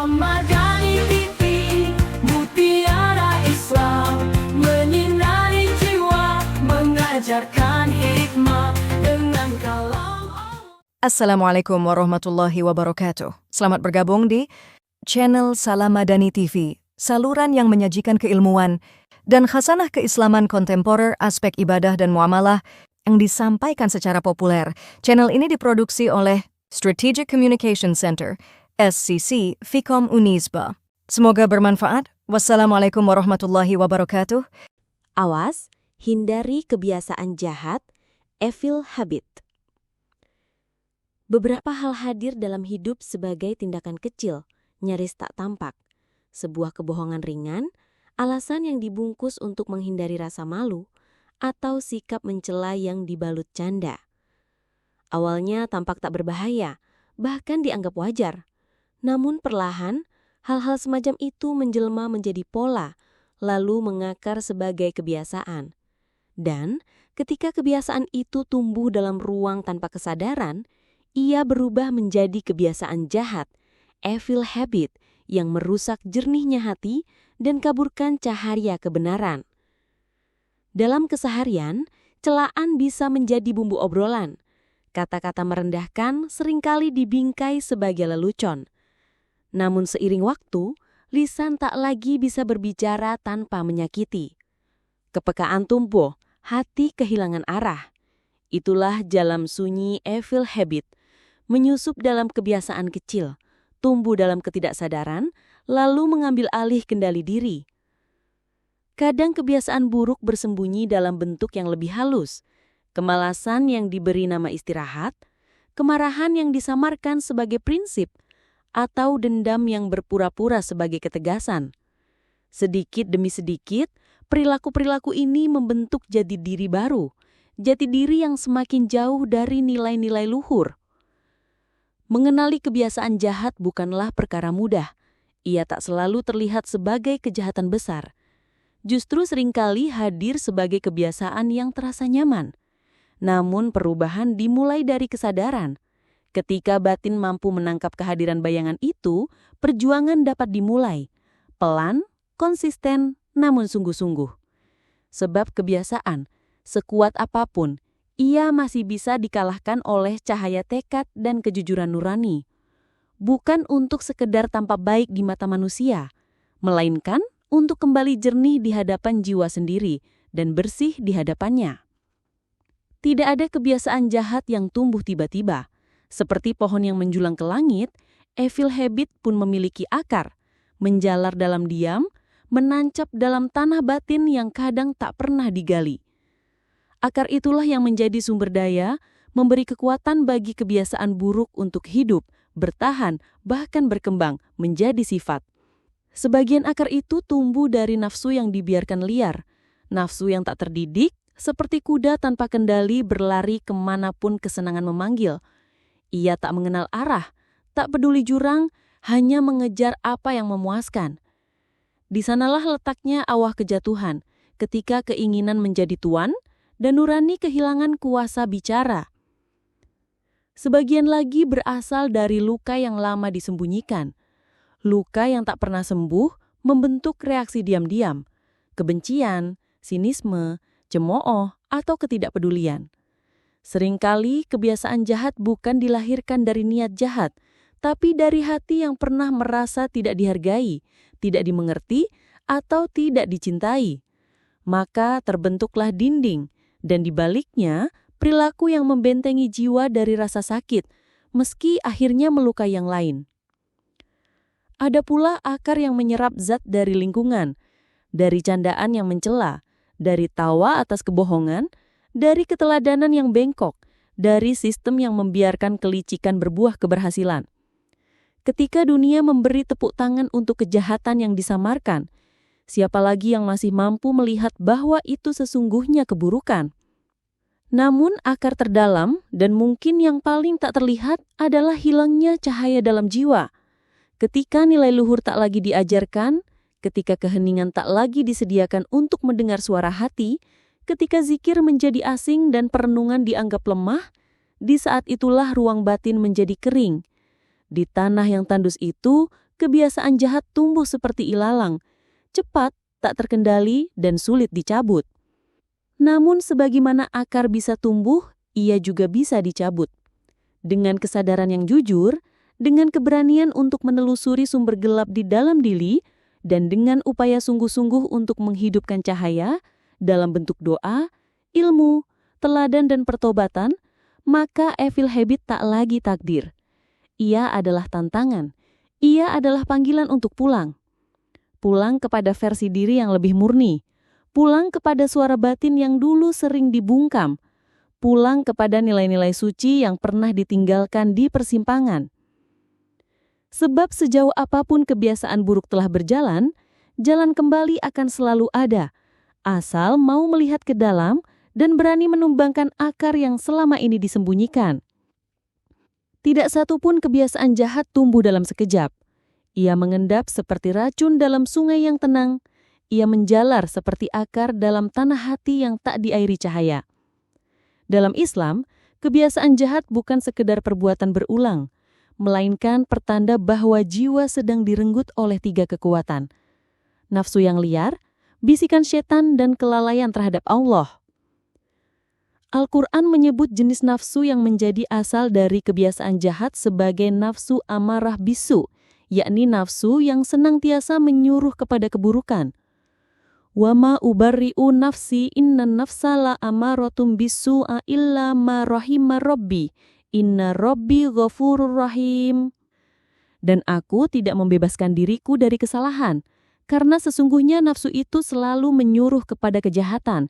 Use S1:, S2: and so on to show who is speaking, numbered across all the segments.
S1: Ramadhani TV, mutiara Islam, menyinari jiwa, mengajarkan hikmah dengan kalam Allah.
S2: Assalamualaikum warahmatullahi wabarakatuh. Selamat bergabung di channel Salamadani TV, saluran yang menyajikan keilmuan dan khasanah keislaman kontemporer, aspek ibadah dan muamalah yang disampaikan secara populer. Channel ini diproduksi oleh Strategic Communication Center, SCC, Fikom Unisba. Semoga bermanfaat. Wassalamualaikum warahmatullahi wabarakatuh.
S3: Awas, hindari kebiasaan jahat, evil habit. Beberapa hal hadir dalam hidup sebagai tindakan kecil, nyaris tak tampak. Sebuah kebohongan ringan, alasan yang dibungkus untuk menghindari rasa malu, atau sikap mencela yang dibalut canda. Awalnya tampak tak berbahaya, bahkan dianggap wajar. Namun perlahan, hal-hal semacam itu menjelma menjadi pola, lalu mengakar sebagai kebiasaan. Dan ketika kebiasaan itu tumbuh dalam ruang tanpa kesadaran, ia berubah menjadi kebiasaan jahat, evil habit, yang merusak jernihnya hati dan kaburkan cahaya kebenaran. Dalam keseharian, celaan bisa menjadi bumbu obrolan. Kata-kata merendahkan seringkali dibingkai sebagai lelucon. Namun seiring waktu, lisan tak lagi bisa berbicara tanpa menyakiti. Kepekaan tumbuh, hati kehilangan arah. Itulah jalan sunyi evil habit, menyusup dalam kebiasaan kecil, tumbuh dalam ketidaksadaran, lalu mengambil alih kendali diri. Kadang kebiasaan buruk bersembunyi dalam bentuk yang lebih halus, kemalasan yang diberi nama istirahat, kemarahan yang disamarkan sebagai prinsip, atau dendam yang berpura-pura sebagai ketegasan. Sedikit demi sedikit, perilaku-perilaku ini membentuk jati diri baru, jati diri yang semakin jauh dari nilai-nilai luhur. Mengenali kebiasaan jahat bukanlah perkara mudah. Ia tak selalu terlihat sebagai kejahatan besar. Justru seringkali hadir sebagai kebiasaan yang terasa nyaman. Namun perubahan dimulai dari kesadaran. Ketika batin mampu menangkap kehadiran bayangan itu, perjuangan dapat dimulai. Pelan, konsisten, namun sungguh-sungguh. Sebab kebiasaan, sekuat apapun, ia masih bisa dikalahkan oleh cahaya tekad dan kejujuran nurani. Bukan untuk sekedar tampak baik di mata manusia, melainkan untuk kembali jernih di hadapan jiwa sendiri dan bersih di hadapannya. Tidak ada kebiasaan jahat yang tumbuh tiba-tiba. Seperti pohon yang menjulang ke langit, evil habit pun memiliki akar, menjalar dalam diam, menancap dalam tanah batin yang kadang tak pernah digali. Akar itulah yang menjadi sumber daya, memberi kekuatan bagi kebiasaan buruk untuk hidup, bertahan, bahkan berkembang menjadi sifat. Sebagian akar itu tumbuh dari nafsu yang dibiarkan liar, nafsu yang tak terdidik, seperti kuda tanpa kendali berlari kemanapun kesenangan memanggil. Ia tak mengenal arah, tak peduli jurang, hanya mengejar apa yang memuaskan. Di sanalah letaknya awal kejatuhan, ketika keinginan menjadi tuan dan nurani kehilangan kuasa bicara. Sebagian lagi berasal dari luka yang lama disembunyikan. Luka yang tak pernah sembuh membentuk reaksi diam-diam, kebencian, sinisme, cemooh, atau ketidakpedulian. Seringkali kebiasaan jahat bukan dilahirkan dari niat jahat, tapi dari hati yang pernah merasa tidak dihargai, tidak dimengerti, atau tidak dicintai. Maka terbentuklah dinding, dan di baliknya perilaku yang membentengi jiwa dari rasa sakit, meski akhirnya melukai yang lain. Ada pula akar yang menyerap zat dari lingkungan, dari candaan yang mencela, dari tawa atas kebohongan, dari keteladanan yang bengkok, dari sistem yang membiarkan kelicikan berbuah keberhasilan. Ketika dunia memberi tepuk tangan untuk kejahatan yang disamarkan, siapa lagi yang masih mampu melihat bahwa itu sesungguhnya keburukan? Namun akar terdalam dan mungkin yang paling tak terlihat adalah hilangnya cahaya dalam jiwa. Ketika nilai luhur tak lagi diajarkan, ketika keheningan tak lagi disediakan untuk mendengar suara hati, ketika zikir menjadi asing dan perenungan dianggap lemah, di saat itulah ruang batin menjadi kering. Di tanah yang tandus itu, kebiasaan jahat tumbuh seperti ilalang, cepat, tak terkendali, dan sulit dicabut. Namun sebagaimana akar bisa tumbuh, ia juga bisa dicabut. Dengan kesadaran yang jujur, dengan keberanian untuk menelusuri sumber gelap di dalam diri, dan dengan upaya sungguh-sungguh untuk menghidupkan cahaya dalam bentuk doa, ilmu, teladan dan pertobatan, maka evil habit tak lagi takdir. Ia adalah tantangan. Ia adalah panggilan untuk pulang. Pulang kepada versi diri yang lebih murni. Pulang kepada suara batin yang dulu sering dibungkam. Pulang kepada nilai-nilai suci yang pernah ditinggalkan di persimpangan. Sebab sejauh apapun kebiasaan buruk telah berjalan, jalan kembali akan selalu ada, asal mau melihat ke dalam dan berani menumbangkan akar yang selama ini disembunyikan. Tidak satu pun kebiasaan jahat tumbuh dalam sekejap. Ia mengendap seperti racun dalam sungai yang tenang. Ia menjalar seperti akar dalam tanah hati yang tak diairi cahaya. Dalam Islam, kebiasaan jahat bukan sekedar perbuatan berulang, melainkan pertanda bahwa jiwa sedang direnggut oleh 3 kekuatan. Nafsu yang liar, bisikan setan, dan kelalaian terhadap Allah. Al-Quran menyebut jenis nafsu yang menjadi asal dari kebiasaan jahat sebagai nafsu amarah bisu, yakni nafsu yang senantiasa menyuruh kepada keburukan. Wa ma ubarri'u nafsi innan nafsa la amaratum bisu'a illa ma rahima rabbi. Inna Rabbi ghafurur rahim. Dan aku tidak membebaskan diriku dari kesalahan, karena sesungguhnya nafsu itu selalu menyuruh kepada kejahatan,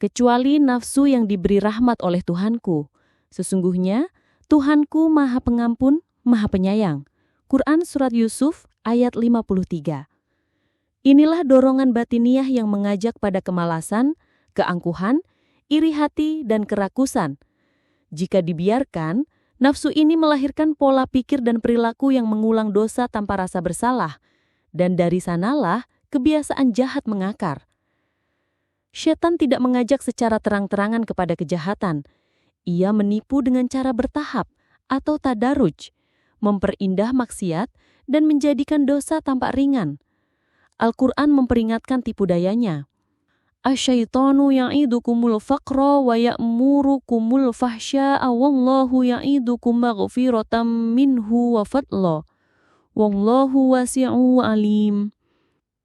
S3: kecuali nafsu yang diberi rahmat oleh Tuhanku. Sesungguhnya Tuhanku Maha Pengampun, Maha Penyayang. Quran Surat Yusuf ayat 53. Inilah dorongan batiniah yang mengajak pada kemalasan, keangkuhan, iri hati, dan kerakusan. Jika dibiarkan, nafsu ini melahirkan pola pikir dan perilaku yang mengulang dosa tanpa rasa bersalah, dan dari sanalah kebiasaan jahat mengakar. Setan tidak mengajak secara terang-terangan kepada kejahatan. Ia menipu dengan cara bertahap atau tadaruj, memperindah maksiat dan menjadikan dosa tampak ringan. Al-Quran memperingatkan tipu dayanya. Asyaitanu ya'idukumul faqra wa ya'murukumul fahsya'a wallahu ya'idukum maghfiratan minhu wa fadla. Wallahu wasi'u alim.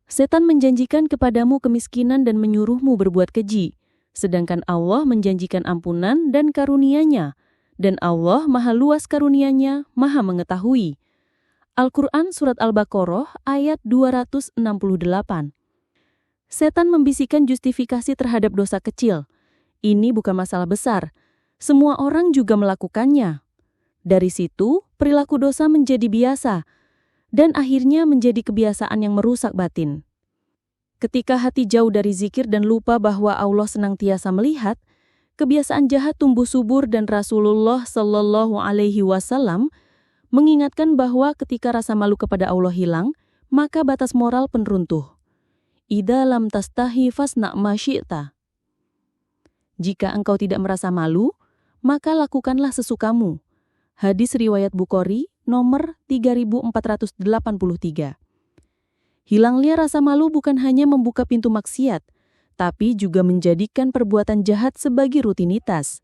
S3: Setan menjanjikan kepadamu kemiskinan dan menyuruhmu berbuat keji, sedangkan Allah menjanjikan ampunan dan karunia-Nya, dan Allah Maha luas karunia-Nya, Maha mengetahui. Al-Quran Surat Al-Baqarah ayat 268. Setan membisikkan justifikasi terhadap dosa kecil. Ini bukan masalah besar. Semua orang juga melakukannya. Dari situ, perilaku dosa menjadi biasa, dan akhirnya menjadi kebiasaan yang merusak batin. Ketika hati jauh dari zikir dan lupa bahwa Allah senantiasa melihat, kebiasaan jahat tumbuh subur dan Rasulullah Shallallahu Alaihi Wasallam mengingatkan bahwa ketika rasa malu kepada Allah hilang, maka batas moral pun runtuh. Idza lam tastahi fasna ma syi'ta. Jika engkau tidak merasa malu, maka lakukanlah sesukamu. Hadis riwayat Bukhari nomor 3483. Hilangnya rasa malu bukan hanya membuka pintu maksiat, tapi juga menjadikan perbuatan jahat sebagai rutinitas.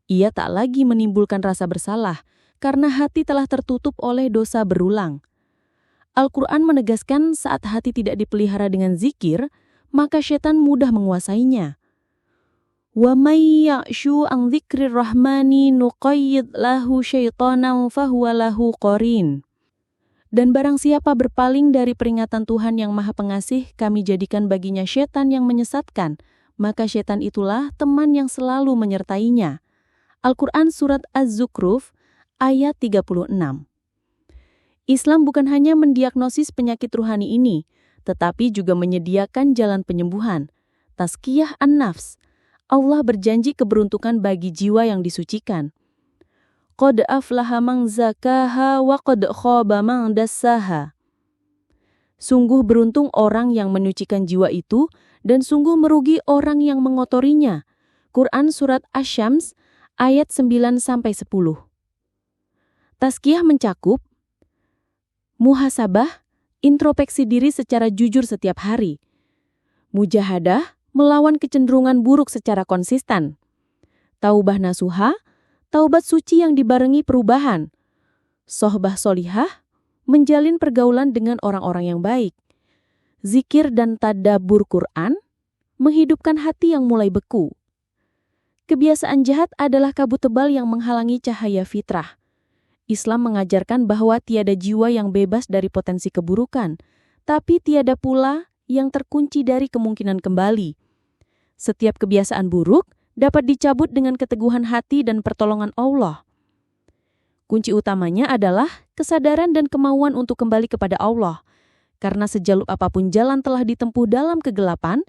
S3: Ia tak lagi menimbulkan rasa bersalah, karena hati telah tertutup oleh dosa berulang. Al-Quran menegaskan saat hati tidak dipelihara dengan zikir, maka setan mudah menguasainya. Wa may ya'shu an dzikrir rahmani nuqayyid lahu syaitanan fahuwa lahu qarin. Dan barang siapa berpaling dari peringatan Tuhan yang Maha Pengasih, kami jadikan baginya setan yang menyesatkan, maka setan itulah teman yang selalu menyertainya. Al-Quran Surat Az-Zukhruf ayat 36. Islam bukan hanya mendiagnosis penyakit ruhani ini, tetapi juga menyediakan jalan penyembuhan. Tazkiyah an-nafs. Allah berjanji keberuntungan bagi jiwa yang disucikan. Qad aflaha man zakaha wa qad khaba man dassaha. Sungguh beruntung orang yang menyucikan jiwa itu, dan sungguh merugi orang yang mengotorinya. Quran Surat Asy-Syams ayat 9-10. Tazkiyah mencakup muhasabah, introspeksi diri secara jujur setiap hari. Mujahadah, melawan kecenderungan buruk secara konsisten. Taubah nasuha, taubat suci yang dibarengi perubahan. Sohbah solihah, menjalin pergaulan dengan orang-orang yang baik. Zikir dan tadabbur Quran, menghidupkan hati yang mulai beku. Kebiasaan jahat adalah kabut tebal yang menghalangi cahaya fitrah. Islam mengajarkan bahwa tiada jiwa yang bebas dari potensi keburukan, tapi tiada pula yang terkunci dari kemungkinan kembali. Setiap kebiasaan buruk dapat dicabut dengan keteguhan hati dan pertolongan Allah. Kunci utamanya adalah kesadaran dan kemauan untuk kembali kepada Allah. Karena sejalup apapun jalan telah ditempuh dalam kegelapan,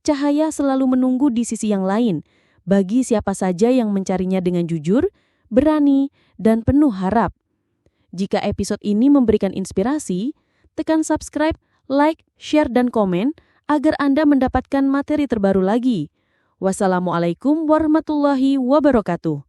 S3: cahaya selalu menunggu di sisi yang lain, bagi siapa saja yang mencarinya dengan jujur, berani, dan penuh harap. Jika episode ini memberikan inspirasi, tekan subscribe, like, share, dan komen agar Anda mendapatkan materi terbaru lagi. Wassalamualaikum warahmatullahi wabarakatuh.